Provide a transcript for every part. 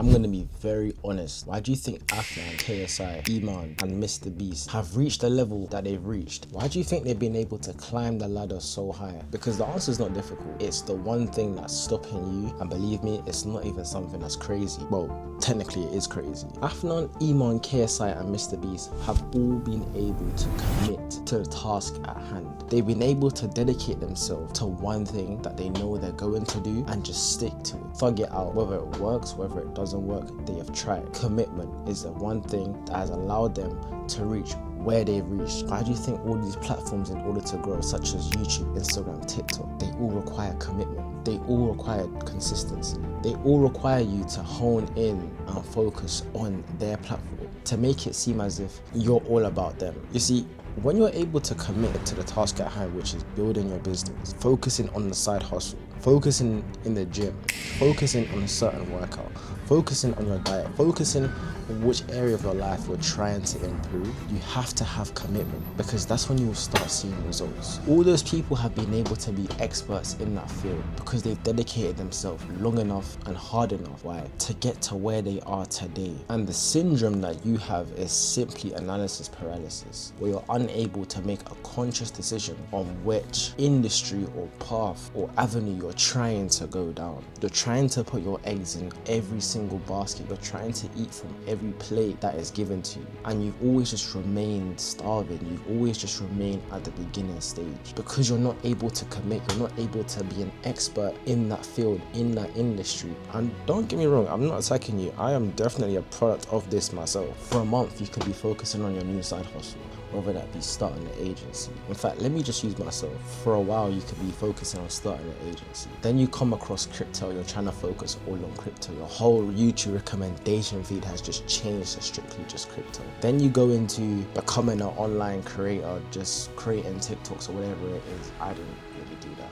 I'm gonna be very honest. Why do you think Afnan, KSI, Iman, and Mr. Beast have reached the level that they've reached? Why do you think they've been able to climb the ladder so high? Because the answer is not difficult. It's the one thing that's stopping you, and believe me, it's not even something that's crazy. Well, technically it is crazy. Afnan, Iman, KSI, and Mr. Beast have all been able to commit to the task at hand. They've been able to dedicate themselves to one thing that they know they're going to do and just stick to it. Thug it out. Whether it works, whether it doesn't work, they have tried. Commitment is the one thing that has allowed them to reach where they've reached. Why do you think all these platforms, in order to grow, such as YouTube, Instagram, TikTok, they all require commitment? They all require consistency. They all require you to hone in and focus on their platform, to make it seem as if you're all about them. You see, when you're able to commit to the task at hand, which is building your business, focusing on the side hustle, focusing in the gym, focusing on a certain workout, focusing on your diet, focusing on which area of your life you're trying to improve, you have to have commitment, because that's when you will start seeing results. All those people have been able to be experts in that field because they've dedicated themselves long enough and hard enough, why, to get to where they are today. And the syndrome that you have is simply analysis paralysis, where you're unable to make a conscious decision on which industry or path or avenue you're trying to go down. You're trying to put your eggs in every single basket. You're trying to eat from every plate that is given to you, and you've always just remained starving. You've always just remained at the beginning stage because you're not able to commit. You're not able to be an expert in that field, in that industry. And don't get me wrong, I'm not attacking you. I am definitely a product of this myself. For a month, you could be focusing on your new side hustle, whether that be starting an agency. In fact, let me just use myself. For a while, you could be focusing on starting an agency. Then you come across crypto, you're trying to focus all on crypto. Your whole YouTube recommendation feed has just changed to strictly just crypto. Then you go into becoming an online creator, just creating TikToks or whatever it is. I didn't really do that.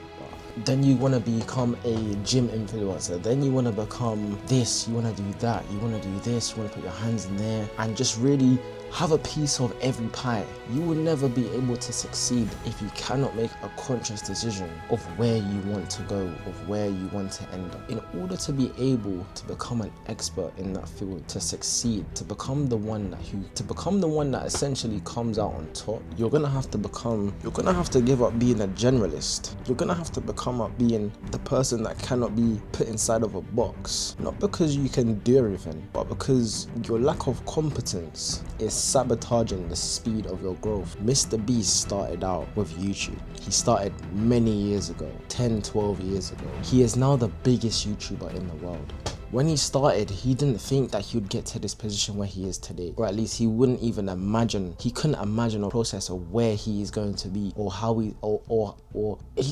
Then you want to become a gym influencer. Then you want to become this, you want to do that, you want to do this, you want to put your hands in there and just really have a piece of every pie. You will never be able to succeed if you cannot make a conscious decision of where you want to go, of where you want to end up. In order to be able to become an expert in that field, to succeed, to become the one that essentially comes out on top, you're gonna have to give up being a generalist. You're gonna have to become up being the person that cannot be put inside of a box. Not because you can do everything, but because your lack of competence is sabotaging the speed of your growth. Mr. Beast started out with YouTube. He started many years ago, 10, 12 years ago. He is now the biggest YouTuber in the world. When he started, he didn't think that he would get to this position where he is today, or at least he couldn't imagine a process of where he is going to be, or how he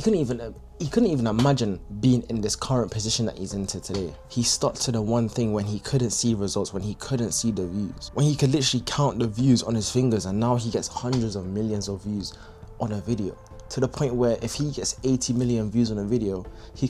couldn't even imagine being in this current position that he's into today. He stuck to the one thing when he couldn't see results, when he couldn't see the views, when he could literally count the views on his fingers, and now he gets hundreds of millions of views on a video. To the point where if he gets 80 million views on a video, he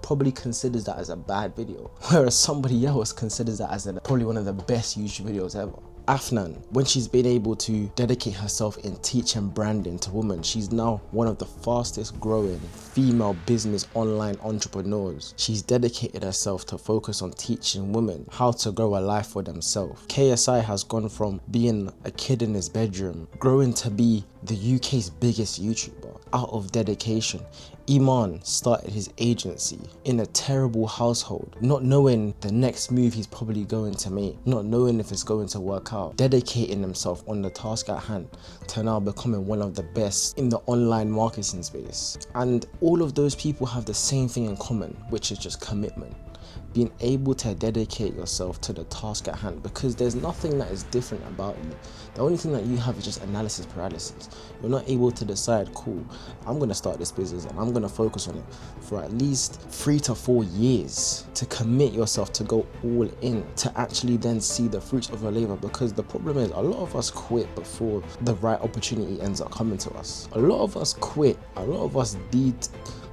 probably considers that as a bad video, whereas somebody else considers that as probably one of the best YouTube videos ever. Afnan, when she's been able to dedicate herself in teaching branding to women, she's now one of the fastest growing female business online entrepreneurs. She's dedicated herself to focus on teaching women how to grow a life for themselves. KSI has gone from being a kid in his bedroom, growing to be the UK's biggest YouTuber out of dedication. Iman started his agency in a terrible household, not knowing the next move he's probably going to make, not knowing if it's going to work out, dedicating himself on the task at hand to now becoming one of the best in the online marketing space. And all of those people have the same thing in common, which is just commitment. Being able to dedicate yourself to the task at hand, because there's nothing that is different about you. The only thing that you have is just analysis paralysis. You're not able to decide, cool, I'm going to start this business and I'm going to focus on it for at least 3 to 4 years, to commit yourself to go all in, to actually then see the fruits of your labor. Because the problem is, a lot of us quit before the right opportunity ends up coming to us. A lot of us quit, a lot of us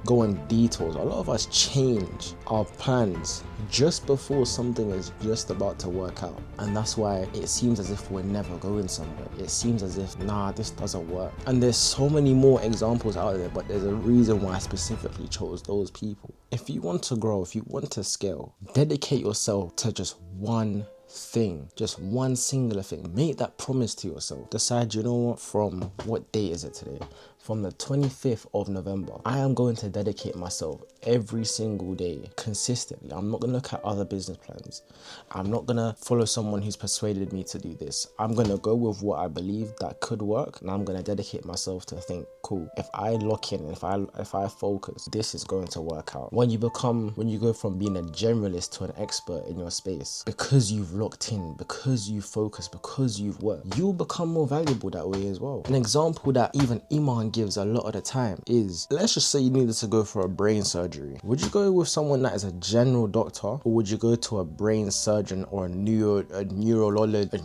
go on detours, a lot of us change our plans just before something is just about to work out. And that's why it seems as if we're never going somewhere. It seems as if, nah, this doesn't work. And there's so many more examples out there, but there's a reason why I specifically chose those people. If you want to grow, if you want to scale, dedicate yourself to just one thing, just one singular thing. Make that promise to yourself. Decide, you know what, from what date is it today? From the 25th of November, I am going to dedicate myself every single day consistently. I'm not gonna look at other business plans. I'm not gonna follow someone who's persuaded me to do this. I'm gonna go with what I believe that could work, and I'm gonna dedicate myself to think, cool, if I lock in, if I focus, this is going to work out. When you go from being a generalist to an expert in your space, because you've locked in, because you focus, because you've worked, you'll become more valuable that way as well. An example that even Iman gives a lot of the time is, let's just say you needed to go for a brain surgery. Would you go with someone that is a general doctor, or would you go to a brain surgeon or a neurologist,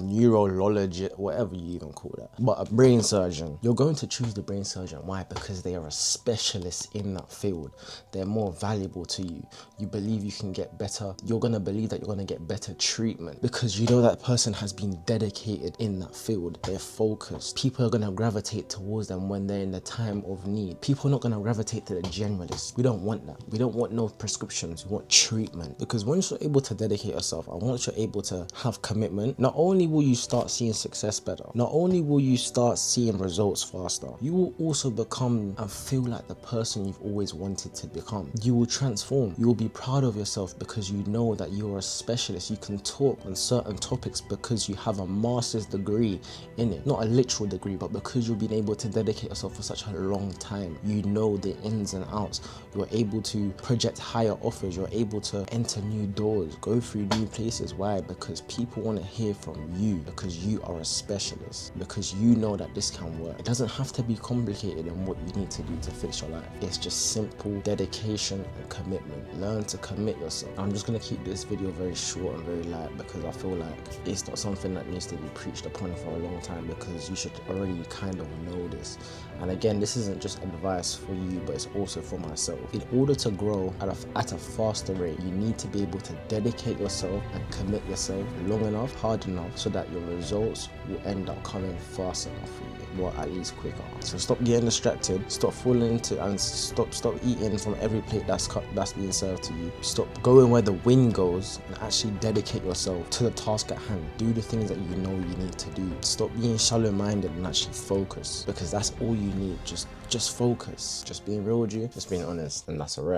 whatever you even call that, but a brain surgeon? You're going to choose the brain surgeon. Why? Because they are a specialist in that field. They're more valuable to you. You believe you can get better. You're going to believe that you're going to get better treatment because you know that person has been dedicated in that field. They're focused. People are going to gravitate towards them when they're in the time of need. People are not going to gravitate to the generalist. We don't want that. We don't want no prescriptions. We want treatment. Because once you're able to dedicate yourself, and once you're able to have commitment, not only will you start seeing success better, not only will you start seeing results faster, you will also become and feel like the person you've always wanted to become. You will transform. You will be proud of yourself because you know that you're a specialist. You can talk on certain topics because you have a master's degree in it. Not a literal degree, but because you've been able to dedicate yourself for such a long time. You know the ins and outs. You're able to project higher offers. You're able to enter new doors, go through new places. Why? Because people want to hear from you, because you are a specialist, because you know that this can work. It doesn't have to be complicated in what you need to do to fix your life. It's just simple dedication and commitment. Learn to commit yourself. I'm just going to keep this video very short and very light because I feel like it's not something that needs to be preached upon for a long time, because you should already kind of know this. And again, this isn't just advice for you, but it's also for myself. In order to grow at a faster rate, you need to be able to dedicate yourself and commit yourself long enough, hard enough, so that your results will end up coming fast enough for you, or at least quicker. So stop getting distracted, stop falling into, and stop eating from every plate that's being served to you. Stop going where the wind goes and actually dedicate yourself to the task at hand. Do the things that you know you need to do. Stop being shallow-minded and actually focus, because that's all you need. Just focus. Just being real with you, just being honest, and that's a wrap.